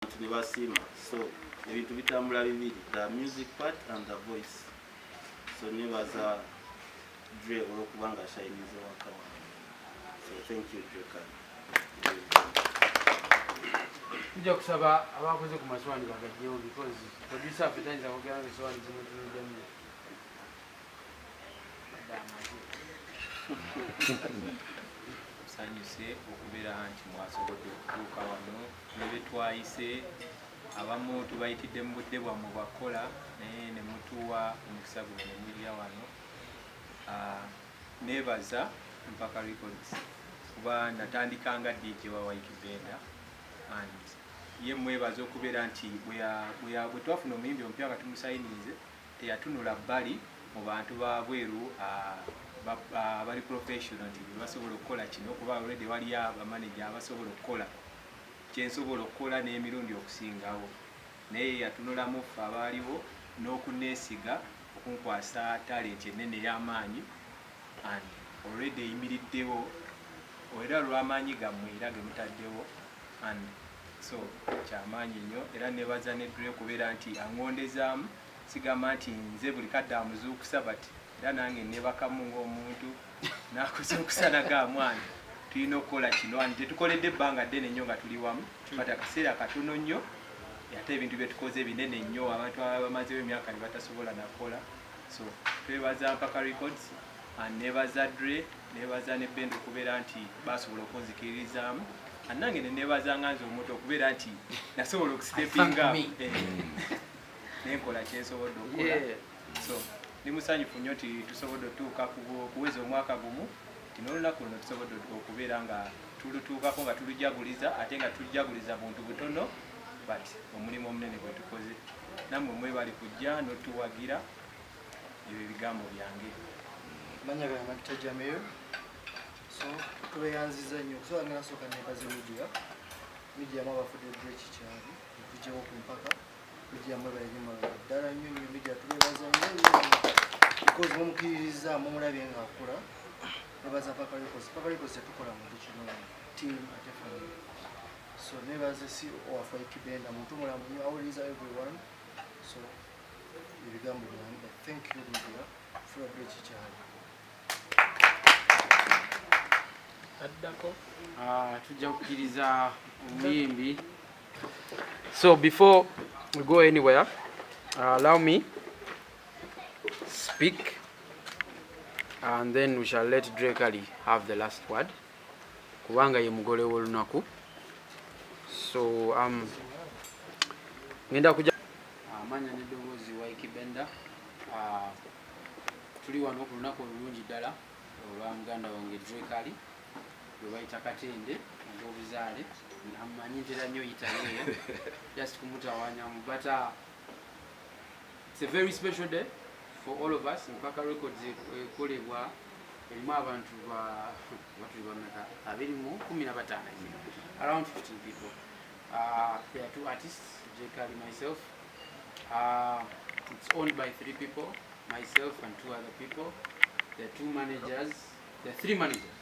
So ebintu bitambula bibiri, the music part and the voice. So nebaza Dre olwokubanga shinize waka. So thank you Dre. Nja kusaba abakoze ku maswali bagajjewo because producer afetaniza kugera biswali zino tunujjamu. Sanyuse okubeera nti mwasobodde okutuuka wano nebetwayise abamu tubayitidde mu budde bwammwe bwakola naye ne mutuwa omukisa guno nemulira wano. Nebaza Mpaka Records kuba natandikanga DJ wa Ykee Benda and ye mwebaza okubeera nti bwe twafuna omuyimbi omupya nga tumusayinize teyatunula bbali mu bantu ba bweru abali professional nti basobola okukola kino kuba already wali abamanager abasobola okukola kyensobola okukola n'emirundi okusingawo, naye yatunulamu ffe abaaliwo n'okuneesiga okunkwasa talent ennene ey'amaanyi and already eyimiriddewo era lw'amaanyi gammwe era ge mutaddewo and so kyamaanyi nnyo era nebaza ne Dre kubeera nti aŋŋondezaamu sigamba nti nze buli kadde amuzuukusa but era nange nebakamu ng'omuntu nakoze okusanaga mwana tulina okukola kino and tetukoledde ebbanga ddene nnyo nga tuli wamu but akaseera katono nnyo ate ebintu bye tukoze binene nnyo abantu abamazewo emyaka ne batasobola nakola. So twebaza Mpaka Records and nebaza Dre nebaza ne Benda okubeera nti basobola okunzikiririzaamu and nange ne nebaza nganze omuntu okubeera nti nasobola okusitepinga nenkola kyensobodde okukola. So ndi musanyufu nnyo nti tusobodde otuuka kuweza omwaka gumu ti n'olunaku luno tusobodde okubeera nga tulutuukako nga tulujaguliza ate nga tujaguliza buntu butono but omulimu omunene gwe tukoze. Nammwe mwebali kujja n'otuwagira ebyo ebigambo byange. Manya ga Makita Jamil. So tubeyanziza nnyo okusobola nga nasooka nebaze media mwabafudde Dre kikyali okujjawo ku Mpaka media mwebayirimu ddala nnyo media tubebaza nnyo because mumukiririza mumulabye nga akola nebaza Mpaka Records tetukola muntu kino team ate family. So nebaza CEO of Ykee Benda muntu mulamu nnyo awuliriza everyone. So ebigambo byange thank you media for Dre kikyali. Tujja kukkiriza omuyimbi. So before we go anywhere, allow me speak and then we shall let Dre have the last word kubanga ye mugole w'olunaku. So ngenda kuja amanya n'eddoboozi wa Ykee Benda. Tuli wano ku lunaku olulungi ddala olwa muganda wange Dre gwe bayita Katende ng'obuzaale amanyi ntera nnyo yitayo just kumutawanyamu but it's a very special day for all of us. Mpaka Records ekolebwa erimu abantu batulibameka 15 around 15 people. There are 2 artists, J. myself. It's owned by 3 people, myself and 2 other people. There are 2 managers, there are 3 managers.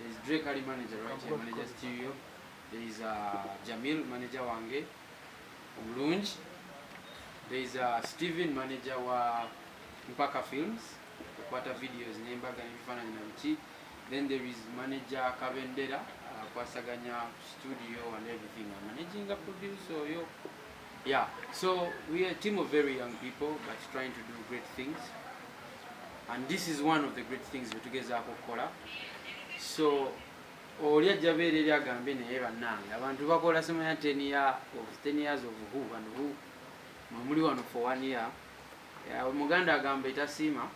There is Dre manager right here, manager studio. There is Jamil, manager wange Mulungi. There is Steven, manager wa Mpaka Films, Kwata Videos, Nembaga Nifana Namichi. Then there is manager Kabendera, Kwasaganya studio and everything. Managing a producer, yo. Yeah, so we are a team of very young people but trying to do great things. And this is one of the great things we together kola. So olya jabeere lyagambe naye bannange abantu bakola semanya 10 years of who and who muli wano for 1 year. Omuganda agamba etasiima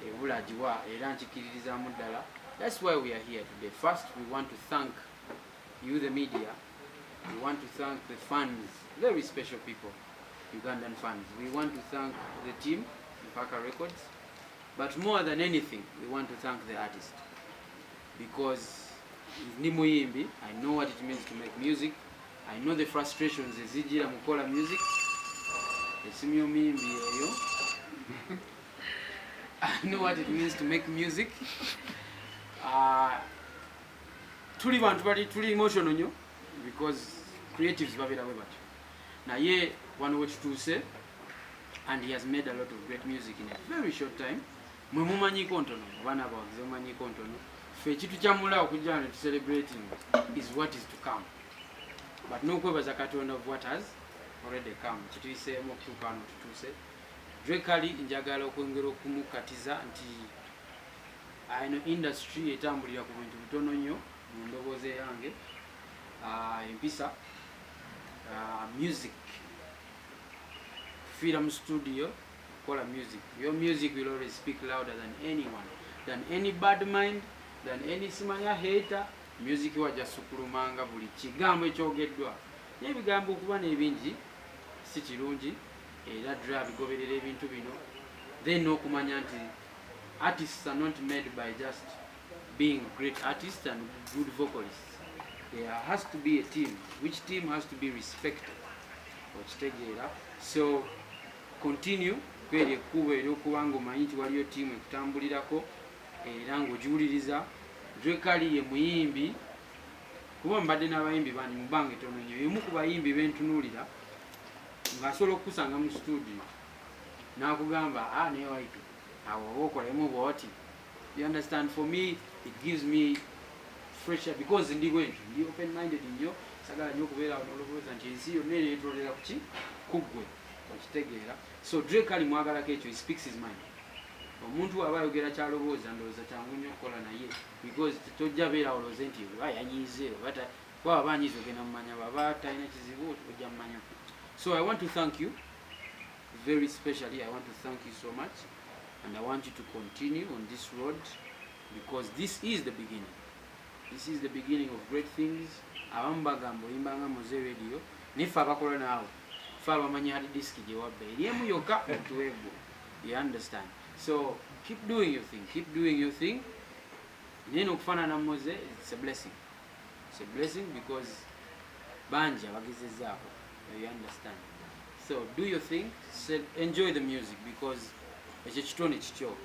ebula giwa era nkikiririzaamu ddala. That's why we are here today. First we want to thank you the media. We want to thank the fans, very special people, Ugandan fans. We want to thank the team, Mpaka Records. But more than anything, we want to thank the artist. Because ni muyimbi, I know what it means to make music. I know the frustrations ezijira mukola music. Esimyo muyimbi eyo. I know what it means to make music. Tuli bantu bali tuli emotional nnyo because creatives babera bwe batyo naye wano wekituuse and he has made a lot of great music in a very short time mwe mumanyiko ntono abaana abawagizi mumanyiko ntono ffe ekitu kyamula okujja ne tucelebrating is what is to come but n'okwebaza katonda of what has already come kituyiseemu okutuuka wano tutuuse drekali njagala okwongera okumukatiza nti ino industry etambulira ku bintu bitono nnyo mu ndobooza yange empisa music freedom studio kola music your music will always speak louder than anyone than any bad mind than any simanya hater music wajasukulumanga buli kigambo ekyogeddwa n'ebigambo okuba n'ebingi si kirungi era dra bigoberera ebintu bino then okumanya nti artists are not made by just being great artists and good vocalists. There has to be a team, which team has to be respected. So continue kweri ekkubo ery'okubanga omanyi nti waliyo tiimu ekutambulirako era ng'ogiwuliriza drekali ye muyimbi kuba mbadde n'abayimbi bangi mu bbanga ettono nnyo emu ku bayimbi bentunuulira ng'asobola okukusanga mu studio n'akugamba naye Ykee awo oba okolemu bw'oti. You understand? For me it gives me fresh air because ndi bwentyo ndi open minded nnyo sagala nnyo okubeera n'olowooza nti ensi yonna eneetolera kuki kuggwe okitegeera. So drekali mwagalako ekyo, he speaks his mind. Omuntu aba ayogera kyalowooza ndowooza kyangu nnyo okukola naye because tojja beera olowooze nti oba yanyiize oba banyiize ogenda mumanya baba talina kizibu ojja mumanya. So I want to thank you very specially. I want to thank you so much and I want you to continue on this road because this is the beginning. This is the beginning of great things. Abamu bagamba oyimbanga muze radio nife abakola naawe fe abamanyi hard disk gye wabba eryemu yokka otuweego. You understand? So keep doing your thing, keep doing your thing. Neno okufaanana muze, it's a blessing. It's a blessing because banja bagezezaako. You understand? So do your thing, enjoy the music because ekyo kitone kityo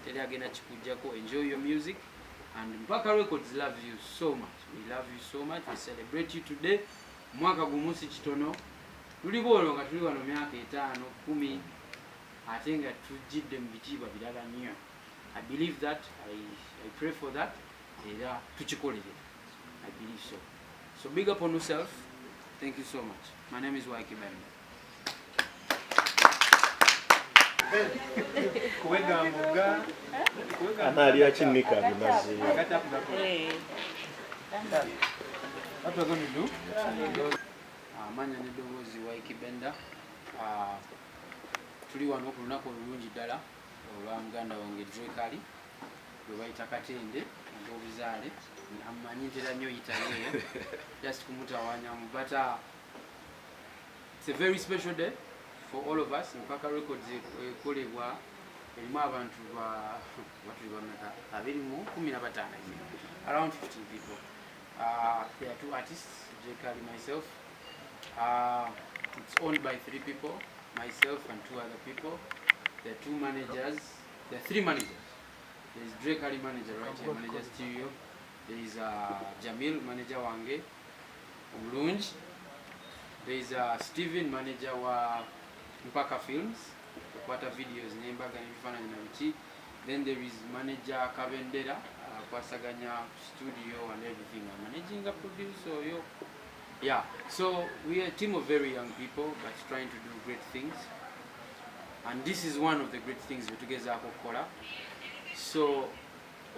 teri agenda kikujjako. Enjoy your music and Mpaka Records love you so much. We love you so much. We celebrate you today. Mwaka gumunsi kitono tuli bolo nga tuli wano myaka 5 10 ate nga tujjidde mu bitiibwa birala nnyo. I believe that. I pray for that. Era tukikolere. I believe so. So big up on yourself. Thank you so much. My name is Ykee Benda. Analia chinika bimazi. What we're going to do? Manya nedowoozi Ykee Benda. Tuli wano ku lunaku olulungi ddala olwa muganda wange drekali gwe bayita Katende ng'obuzaale amanyi ntera nnyo yitayeeyo just kumutawanyamu but it's a very special day for all of us. Mpaka Records ekolebwa erimu abantu batulibameka 15 around 15 people. There are 2 artists, drekali, myself. It's owned by 3 people, myself and 2 other people. There are 2 managers. There are 3 managers. There is drekali manager right here, manager studio. There is Jamil, manager wange Mulungi. There is Steven, manager wa Mpaka Films, kwata videos nembaga n'ebifaananyi na biki. Then there is manager Kabendera, kwasaganya studio and everything. I'm managing a producer. Yeah, so we are a team of very young people but trying to do great things. And this is one of the great things we tugezaako kukola. So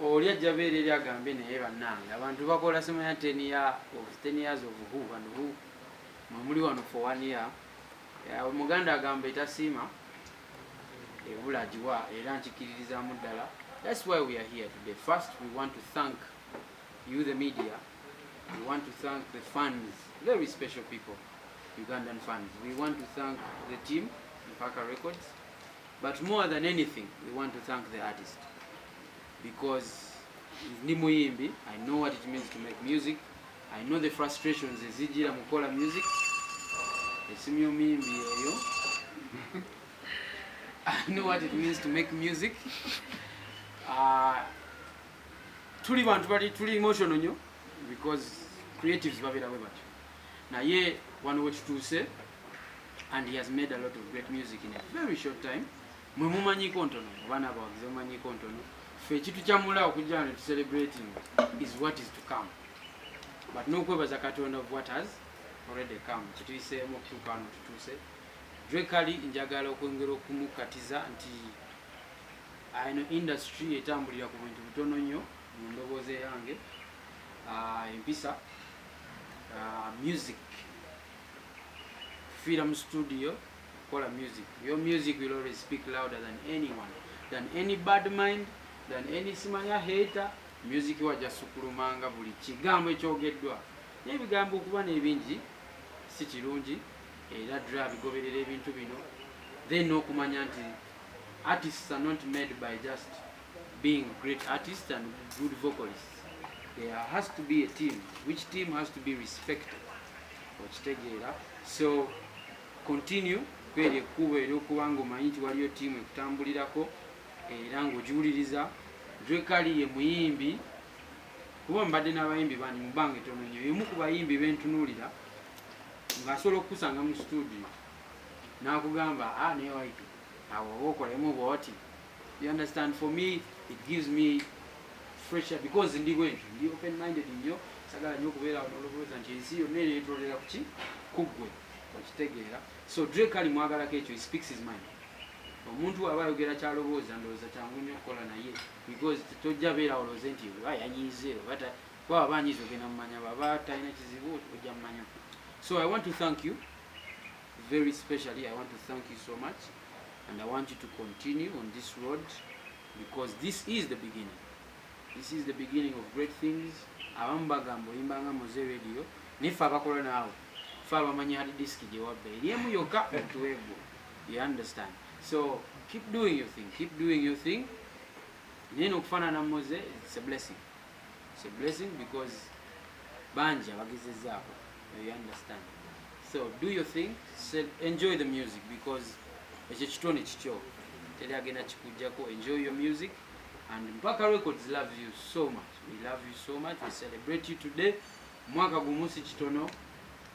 oli ajja beera eri agambe naye bannange abantu bakola semanya 10 years of who and who muli wano for 1 year. Omuganda agamba etasiima ebula agiwa era nkikiririzaamu ddala. That's why we are here today. First we want to thank you the media. We want to thank the fans, very special people, Ugandan fans. We want to thank the team, Mpaka Records. But more than anything, we want to thank the artist. Because ndi muyimbi, I know what it means to make music. I know the frustrations ezijira mukola music. Esimyo muyimbi eyo. I know what it means to make music. Tuli bantu bali tuli emotional nnyo because creatives babera bwe batyo. naye wano wekituuse, and he has made a lot of great music in a very short time. Mwe mumanyiko ntono, abaana abawagizi mumanyiko ntono, ffe ekitu kyamula okujja ne tucelebrating is what is to come, but n'okwebaza Katonda of what has already come. Kituyiseemu okutuuka wano tutuuse. Drekali njagala okwongera okumukatiza nti ino industry etambulira ku bintu bitono nnyo mu ndowooza yange. Empisa music, freedom studio, kola music. Your music will always speak louder than anyone, than any bad mind, than any simanya hater. Music wajasukulumanga buli kigambo ekyogeddwa. N'ebigambo okuba n'ebingi si kirungi, era Dre bigoberera ebintu bino. Then n'okumanya nti artists are not made by just being great artists and good vocalists. There has to be a team, which team has to be respected. So continue kweri ekkubo ery'okubanga omanyi nti waliyo tiimu ekutambulirako era ng'ogiwuliriza. Drekali ye muyimbi, kuba mbadde n'abayimbi bandi mu bbanga ettono nnyo, emu ku bayimbi bentunuulira ng'asobola okukusanga mu studio n'akugamba naye Ykee awo oba okolemu bw'oti. You understand? For me it gives me fresh air because ndi bwentyo, ndi open minded nnyo, sagala nnyo okubeera nolobooza nti ensi yonna eneetolera kuki kuggwe, okitegeera. So Drekali mwagalako ekyo, he speaks his mind. Omuntu aba ayogera kyalobooza ndowooza kyangu nnyo okukola naye, because tojja beera olowooze nti oba yanyiize kuba aba anyiize ogenda mumanya, baba talina kizibu ojja mumanya. So I want to thank you very specially. I want to thank you so much, and I want you to continue on this road, because this is the beginning. This is the beginning of great things. Abamu bagamba oyimbanga Moze Radio, nife abakola naawe fe abamanyi hard disk gye wabba eriemu yokka otuweego. You understand? So keep doing your thing, keep doing your thing. Nene okufaanana Moze, it's a blessing. It's a blessing because banja bagezezaako. You understand? So do your thing, enjoy the music, because ekyo kitone kikyo teri agenda kikujjako. Enjoy your music, and Mpaka Records love you so much. We love you so much. We celebrate you today. Mwaka gumu si kitono,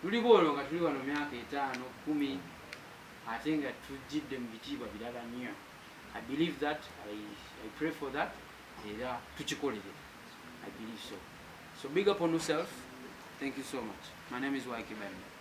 tuli bwolo nga tuli wano myaka 5, 10 ate nga tujjidde mu bitiibwa birala nnyo. I believe that, I pray for that, era tukikolere. I believe so. So big up on yourself. Thank you so much. My name is Ykee Benda.